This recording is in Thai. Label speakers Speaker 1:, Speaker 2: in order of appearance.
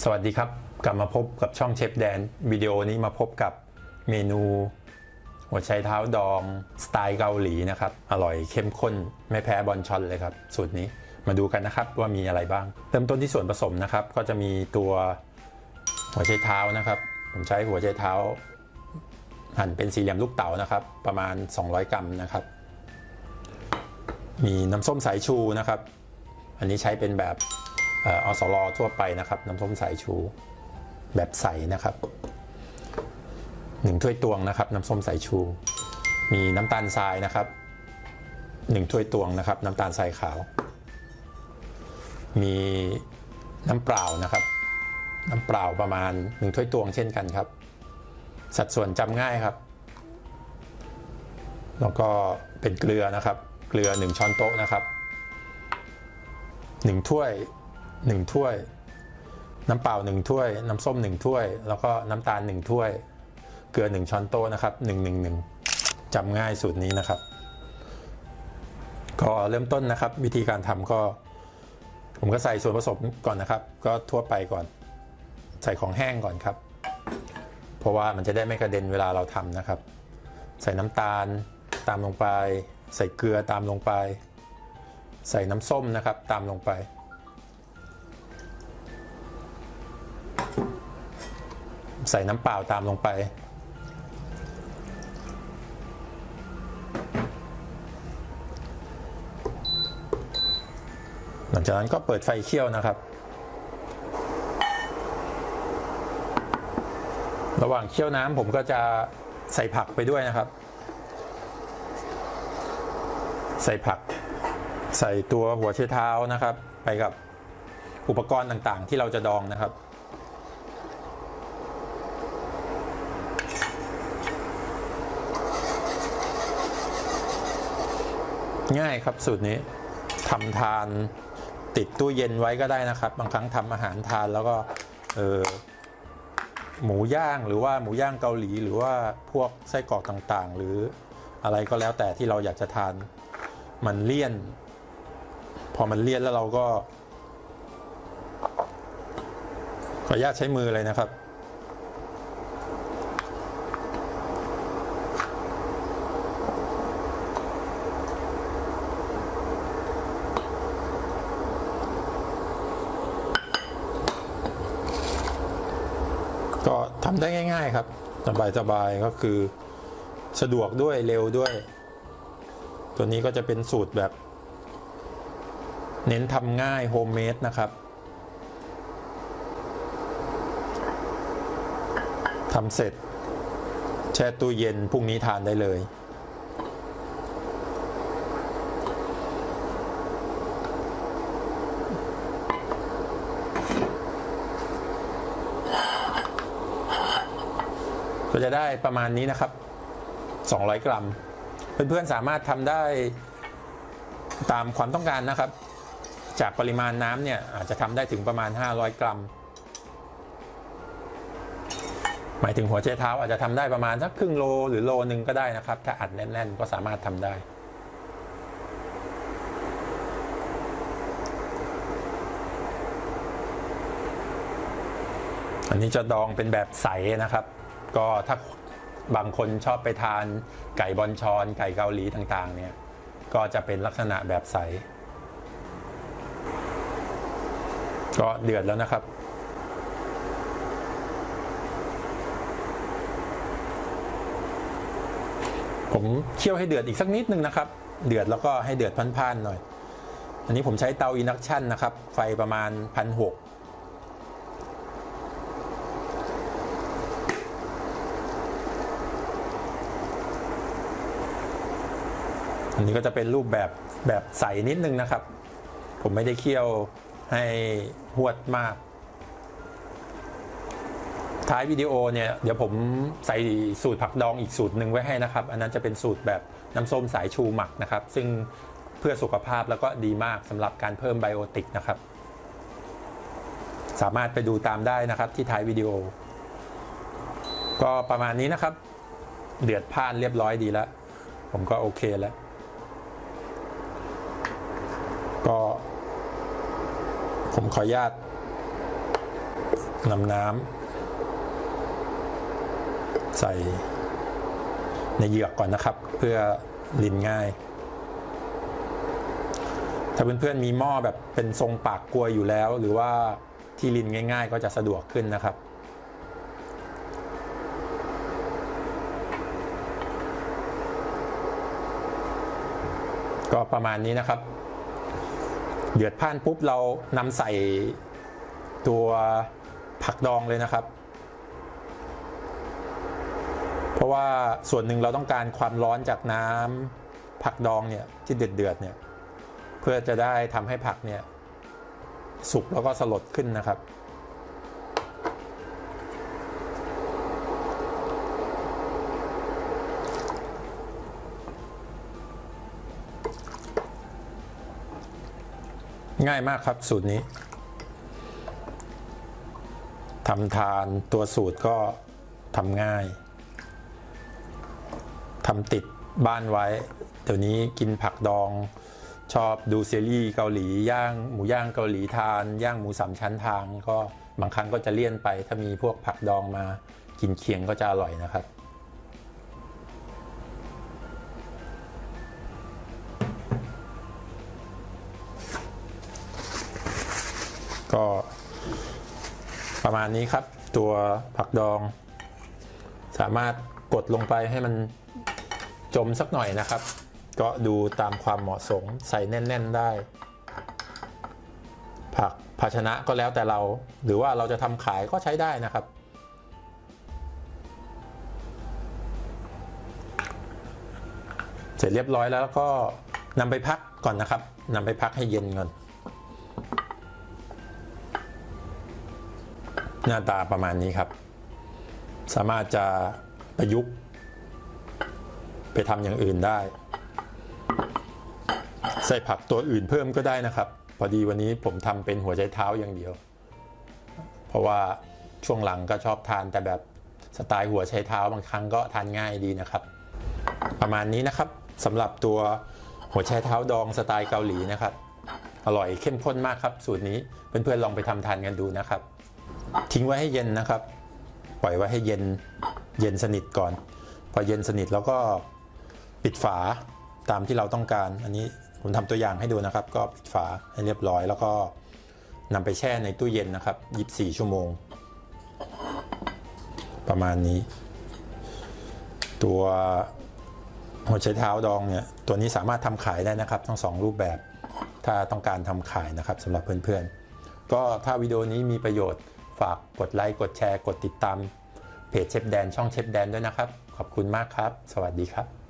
Speaker 1: สวัสดีครับกลับมาพบกับช่องเชฟแดนวิดีโอนี้มาพบกับเมนูหัวไชเท้าดองสไตล์เกาหลีนะครับอร่อยเข้มข้นไม่แพ้บอนชอนเลยครับสูตรนี้มาดูกันนะครับว่ามีอะไรบ้างเริ่มต้นที่ส่วนผสมนะครับก็จะมีตัวหัวไชเท้านะครับผมใช้หัวไชเท้าหั่นเป็นสี่เหลี่ยมลูกเต๋านะครับประมาณ200 กรัมนะครับมีน้ำส้มสายชูนะครับอันนี้ใช้เป็นแบบอสลทั่วไปนะครับน้ำส้มสายชูแบบใสนะครับ1 ถ้วยตวงนะครับน้ำส้มสายชูมีน้ำตาลทรายนะครับ1 ถ้วยตวงนะครับน้ำตาลทรายขาวมีน้ำเปล่านะครับน้ำเปล่าประมาณ1 ถ้วยตวงเช่นกันครับสัดส่วนจำง่ายครับแล้วก็เป็นเกลือนะครับเกลือ1 ช้อนโต๊ะนะครับ1 ถ้วยน้ำเปล่า1 ถ้วยน้ำส้ม1 ถ้วยแล้วก็น้ำตาล1 ถ้วยเกลือ1 ช้อนโต๊ะนะครับ1จำง่ายสูตรนี้นะครับก็เริ่มต้นนะครับวิธีการทำก็ผมก็ใส่ส่วนผสมก่อนนะครับก็ทั่วไปก่อนใส่ของแห้งก่อนครับเพราะว่ามันจะได้ไม่กระเด็นเวลาเราทำนะครับใส่น้ำตาลตามลงไปใส่เกลือตามลงไปใส่น้ำส้มนะครับตามลงไปใส่น้ำเปล่าตามลงไปหลังจากนั้นก็เปิดไฟเคี่ยวนะครับระหว่างเคี่ยวน้ำผมก็จะใส่ผักไปด้วยนะครับใส่ผักใส่ตัวหัวไชเท้านะครับไปกับอุปกรณ์ต่างๆที่เราจะดองนะครับง่ายครับสูตรนี้ทำทานติดตู้เย็นไว้ก็ได้นะครับบางครั้งทำอาหารทานแล้วก็หมูย่างหรือว่าหมูย่างเกาหลีหรือว่าพวกไส้กรอกต่างๆหรืออะไรก็แล้วแต่ที่เราอยากจะทานมันเลี่ยนพอมันเลี่ยนแล้วเราก็ขออนุญาตใช้มือเลยนะครับก็ทำได้ง่ายๆครับสบายๆก็คือสะดวกด้วยเร็วด้วยตัวนี้ก็จะเป็นสูตรแบบเน้นทำง่ายโฮมเมดนะครับทำเสร็จแช่ตู้เย็นพรุ่งนี้ทานได้เลยก็จะได้ประมาณนี้นะครับ200 กรัมเพื่อนๆสามารถทำได้ตามความต้องการนะครับจากปริมาณน้ำเนี่ยอาจจะทำได้ถึงประมาณ500 กรัมหมายถึงหัวไชเท้าอาจจะทำได้ประมาณสักครึ่งโลหรือโลนึงก็ได้นะครับถ้าอัดแน่นๆก็สามารถทำได้อันนี้จะดองเป็นแบบใสนะครับก็ถ้าบางคนชอบไปทานไก่บอนชอนไก่เกาหลีต่างๆเนี่ยก็จะเป็นลักษณะแบบใสก็เดือดแล้วนะครับผมเคี่ยวให้เดือดอีกสักนิดนึงนะครับเดือดแล้วก็ให้เดือดพันๆหน่อยอันนี้ผมใช้เตาอินดักชันนะครับไฟประมาณ1,600อันนี้ก็จะเป็นรูปแบบใสนิดนึงนะครับผมไม่ได้เคี่ยวให้หวดมากท้ายวิดีโอเนี่ยเดี๋ยวผมใส่สูตรผักดองอีกสูตรหนึ่งไว้ให้นะครับอันนั้นจะเป็นสูตรแบบน้ำส้มสายชูหมักนะครับซึ่งเพื่อสุขภาพแล้วก็ดีมากสำหรับการเพิ่มไบโอติกนะครับสามารถไปดูตามได้นะครับที่ท้ายวิดีโอก็ประมาณนี้นะครับเดือดพ่านเรียบร้อยดีแล้วผมก็โอเคแล้วก็ผมขออนุญาต นำน้ำใส่ในเหยือกก่อนนะครับเพื่อรินง่ายถ้าเพื่อนๆมีหม้อแบบเป็นทรงปากกลวยอยู่แล้วหรือว่าที่รินง่ายๆก็จะสะดวกขึ้นนะครับก็ประมาณนี้นะครับเดือดพ่านปุ๊บเรานำใส่ตัวผักดองเลยนะครับเพราะว่าส่วนหนึ่งเราต้องการความร้อนจากน้ำผักดองเนี่ยที่เดือดเนี่ยเพื่อจะได้ทำให้ผักเนี่ยสุกแล้วก็สลดขึ้นนะครับง่ายมากครับสูตรนี้ทำทานตัวสูตรก็ทำง่ายทำติดบ้านไว้เดี๋ยวนี้กินผักดองชอบดูซีรีส์เกาหลีย่างหมูย่างเกาหลีทานย่างหมูสามชั้นทานก็บางครั้งก็จะเลี่ยนไปถ้ามีพวกผักดองมากินเคียงก็จะอร่อยนะครับก็ประมาณนี้ครับตัวผักดองสามารถกดลงไปให้มันจมสักหน่อยนะครับก็ดูตามความเหมาะสมใส่แน่นๆได้ผักภาชนะก็แล้วแต่เราหรือว่าเราจะทำขายก็ใช้ได้นะครับเสร็จเรียบร้อยแล้วก็นำไปพักก่อนนะครับนำไปพักให้เย็นก่อนหน้าตาประมาณนี้ครับสามารถจะประยุกต์ไปทำอย่างอื่นได้ใส่ผักตัวอื่นเพิ่มก็ได้นะครับพอดีวันนี้ผมทำเป็นหัวใจเท้าอย่างเดียวเพราะว่าช่วงหลังก็ชอบทานแต่แบบสไตล์หัวใจเท้าบางครั้งก็ทานง่ายดีนะครับประมาณนี้นะครับสำหรับตัวหัวใจเท้าดองสไตล์เกาหลีนะครับอร่อยเข้มข้นมากครับสูตรนี้เพื่อนๆลองไปทำทานกันดูนะครับทิ้งไว้ให้เย็นนะครับปล่อยไว้ให้เย็นสนิทก่อนพอเย็นสนิทแล้วก็ปิดฝาตามที่เราต้องการอันนี้ผมทำตัวอย่างให้ดูนะครับก็ปิดฝาให้เรียบร้อยแล้วก็นำไปแช่ในตู้เย็นนะครับ24 ชั่วโมงประมาณนี้ตัวหัวไชเท้าดองเนี่ยตัวนี้สามารถทำขายได้นะครับทั้ง2รูปแบบถ้าต้องการทำขายนะครับสำหรับเพื่อนๆก็ถ้าวิดีโอนี้มีประโยชน์ฝากกดไลค์กดแชร์กดติดตามเพจเชฟแดนช่องเชฟแดนด้วยนะครับขอบคุณมากครับสวัสดีครับ